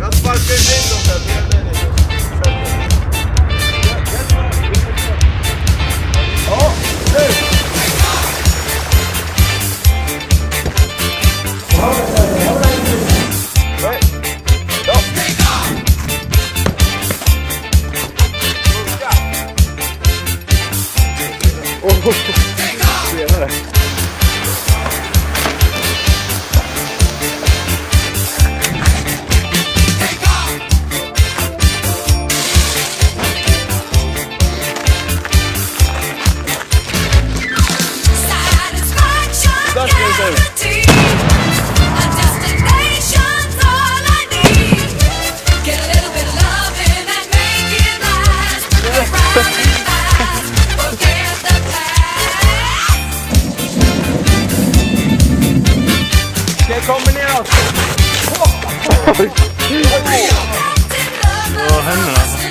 Jag sparkar in dem där. Ja, nu! Tjenare! Där ska det se ut. Det kommer ner oss. Vad händer?